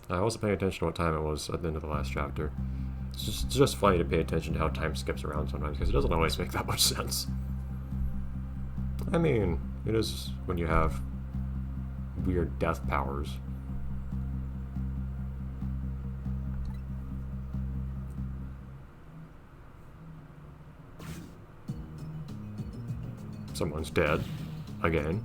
I wasn't paying attention to what time it was at the end of the last chapter. It's just funny to pay attention to how time skips around sometimes, because it doesn't always make that much sense. I mean, it is when you have weird death powers. Someone's dead. Again.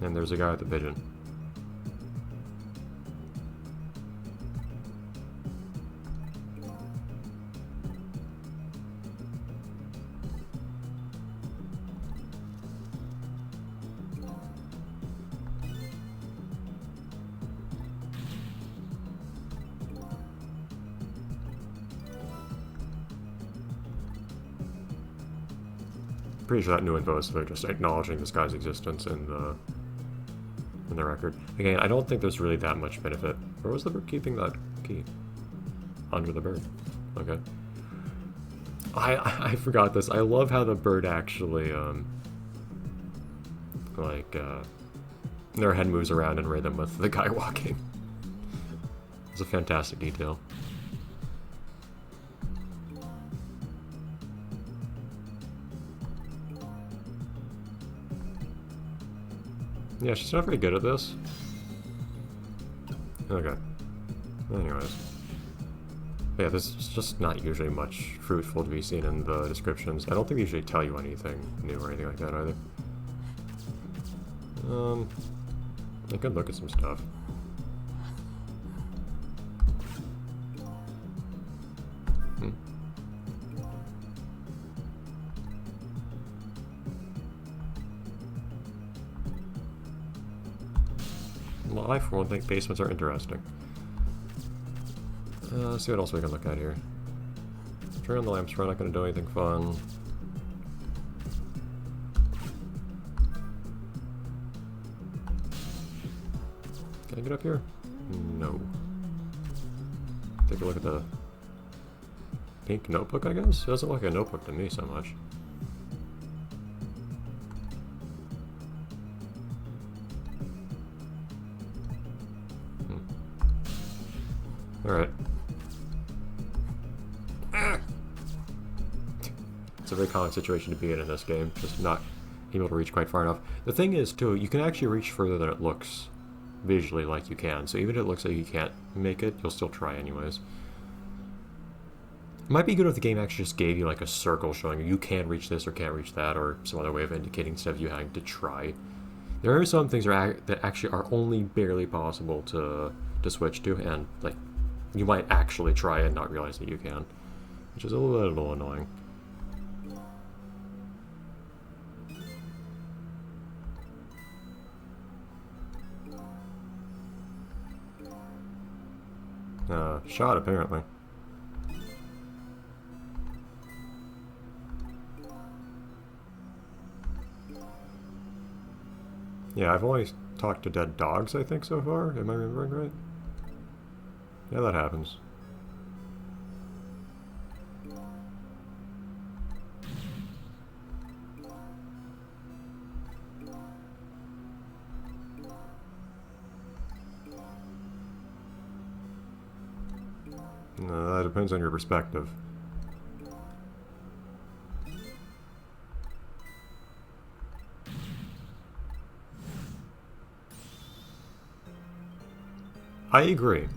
And there's a guy with the pigeon. Pretty sure that new info is they're just acknowledging this guy's existence in the record. Again, I don't think there's really that much benefit. Where was the bird keeping that key? Under the bird. Okay. I forgot this. I love how the bird actually their head moves around in rhythm with the guy walking. It's a fantastic detail. Yeah, she's not very good at this. Okay. Anyways. Yeah, there's just not usually much fruitful to be seen in the descriptions. I don't think they usually tell you anything new or anything like that either. I could look at some stuff. Well, I for one think basements are interesting. Let's see what else we can look at here. Turn on the lamps, we're not going to do anything fun. Can I get up here? No. Take a look at the pink notebook, I guess? It doesn't look like a notebook to me so much. Alright. It's a very common situation to be in this game, just not able to reach quite far enough. The thing is, too, you can actually reach further than it looks visually like you can, so even if it looks like you can't make it, you'll still try anyways. It might be good if the game actually just gave you like a circle showing you can reach this or can't reach that, or some other way of indicating instead of you having to try. There are some things that actually are only barely possible to switch to, and like you might actually try and not realize that you can, which is a little annoying. Shot apparently. Yeah, I've only talked to dead dogs, I think, so far. Am I remembering right? Yeah, that happens. That depends on your perspective. I agree.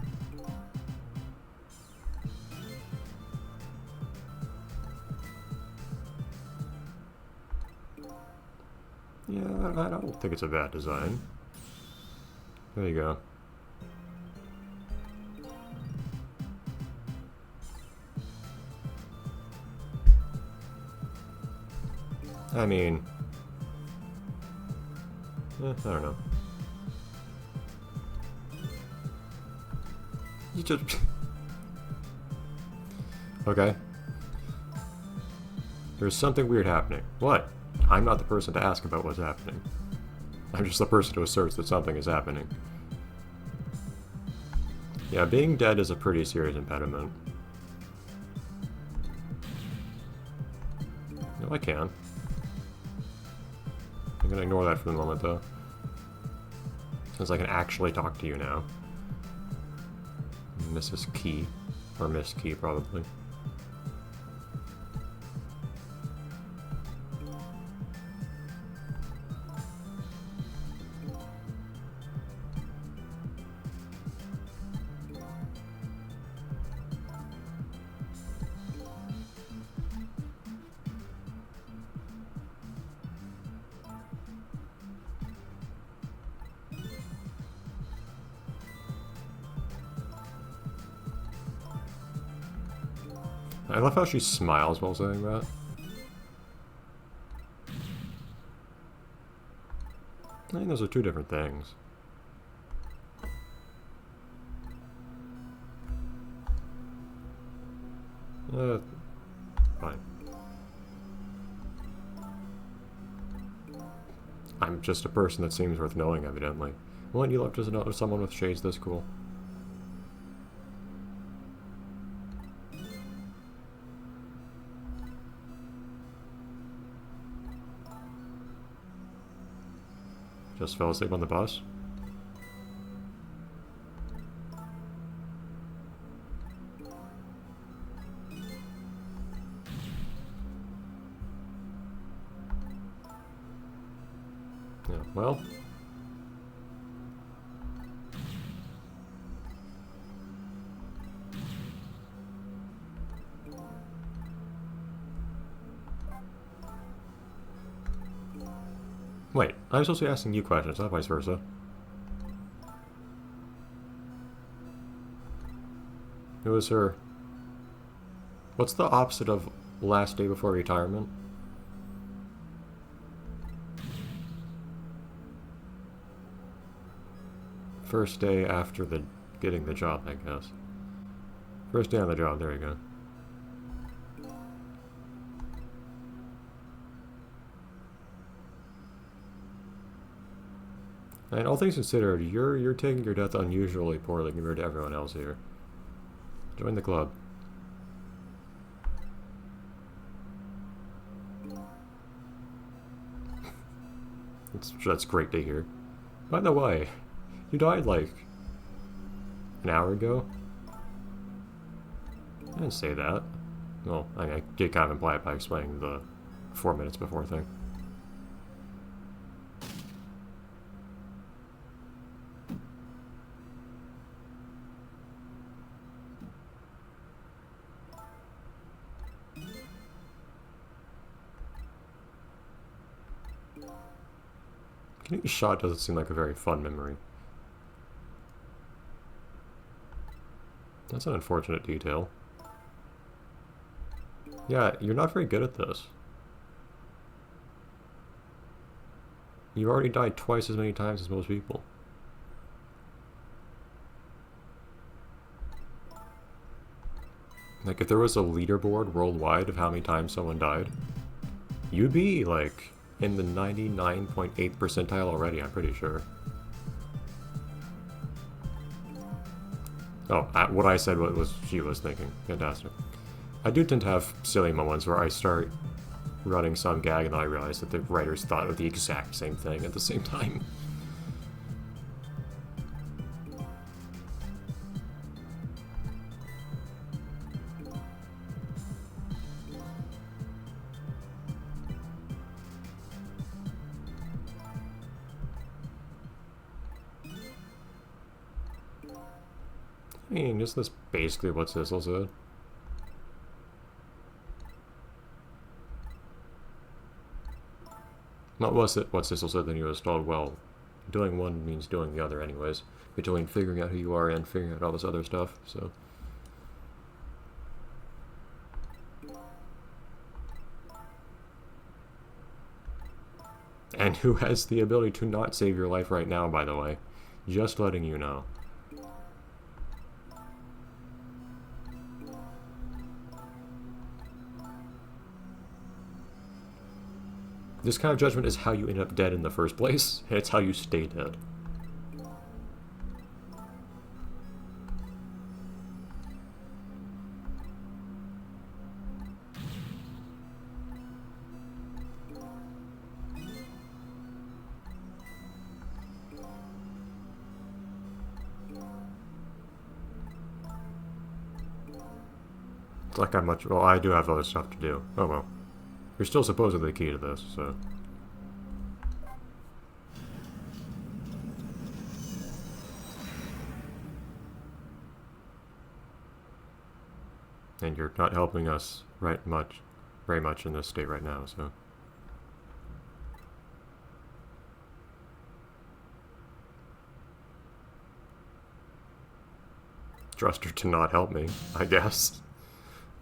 Yeah, I don't think it's a bad design. There you go. I mean, I don't know. You just... Okay. There's something weird happening. What? I'm not the person to ask about what's happening. I'm just the person who asserts that something is happening. Yeah, being dead is a pretty serious impediment. No, I can. I'm gonna ignore that for the moment, though. Since I can actually talk to you now. Mrs. Key. Or Miss Key, probably. I love how she smiles while saying that. I think those are two different things. Fine. I'm just a person that seems worth knowing, evidently. Well, you love to know someone with shades this cool. Just fell asleep on the bus? Yeah, well. Wait, I'm supposed to be asking you questions, not vice versa. It was her... What's the opposite of last day before retirement? First day after getting the job, I guess. First day on the job, there you go. And all things considered, you're taking your death unusually poorly compared to everyone else here. Join the club. That's great to hear. By the way, you died like an hour ago? I didn't say that. Well, I did kind of imply it by explaining the 4 minutes before thing. Getting shot doesn't seem like a very fun memory. That's an unfortunate detail. Yeah, you're not very good at this. You've already died twice as many times as most people. Like, if there was a leaderboard worldwide of how many times someone died, you'd be, like, in the 99.8 percentile already, I'm pretty sure. Oh, what I said was she was thinking. Fantastic. I do tend to have silly moments where I start running some gag and then I realize that the writers thought of the exact same thing at the same time. I mean, isn't this basically what Sissel said? Not was it what Sissel said, then he was told, well, doing one means doing the other anyways, between figuring out who you are and figuring out all this other stuff, so... And who has the ability to not save your life right now, by the way. Just letting you know. This kind of judgment is how you end up dead in the first place, and it's how you stay dead. It's like I'm much... Well, I do have other stuff to do. Oh well. You're still supposedly the key to this, so... And you're not helping us very much in this state right now, so... Trust her to not help me, I guess.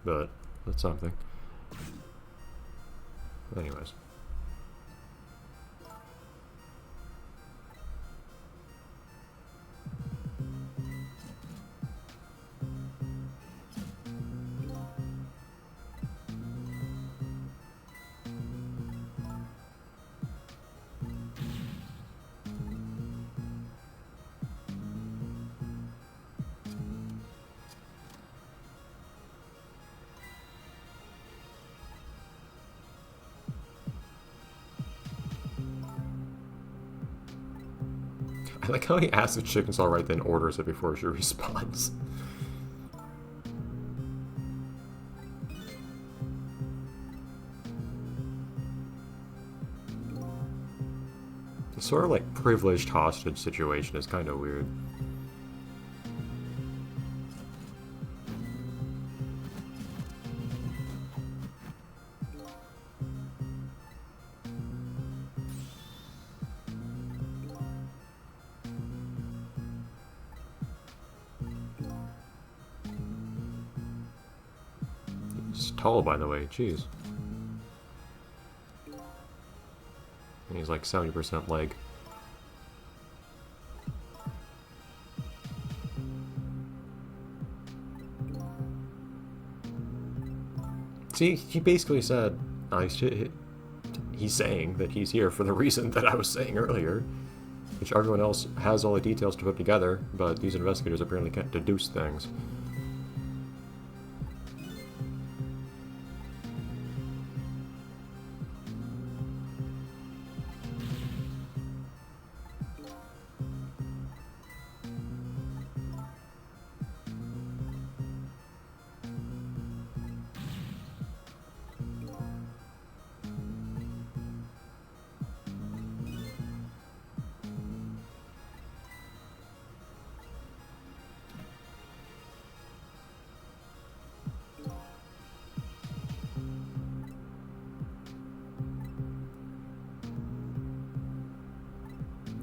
But that's something. Anyways. I like how he asks if chicken's alright, then orders it before she responds. The sort of like privileged hostage situation is kind of weird. He's tall, by the way, jeez. And he's like 70% leg. See, he basically said, he's saying that he's here for the reason that I was saying earlier, which everyone else has all the details to put together, but these investigators apparently can't deduce things.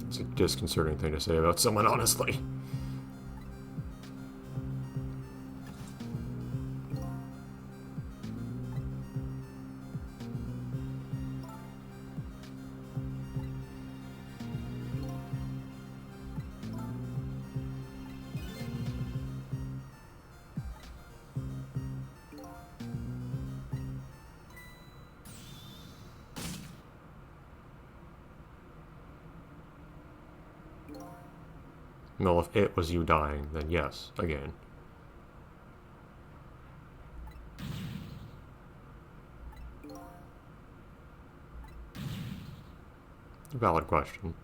It's a disconcerting thing to say about someone, honestly. Well, if it was you dying, then yes, again. Valid question.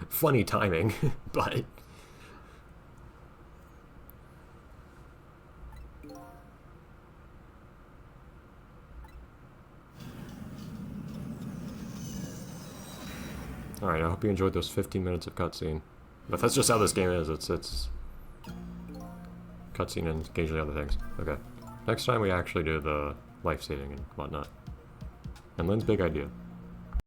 Funny timing, but... Alright, I hope you enjoyed those 15 minutes of cutscene. But that's just how this game is, it's cutscene and occasionally other things. Okay. Next time we actually do the life-saving and whatnot. And Lynn's big idea.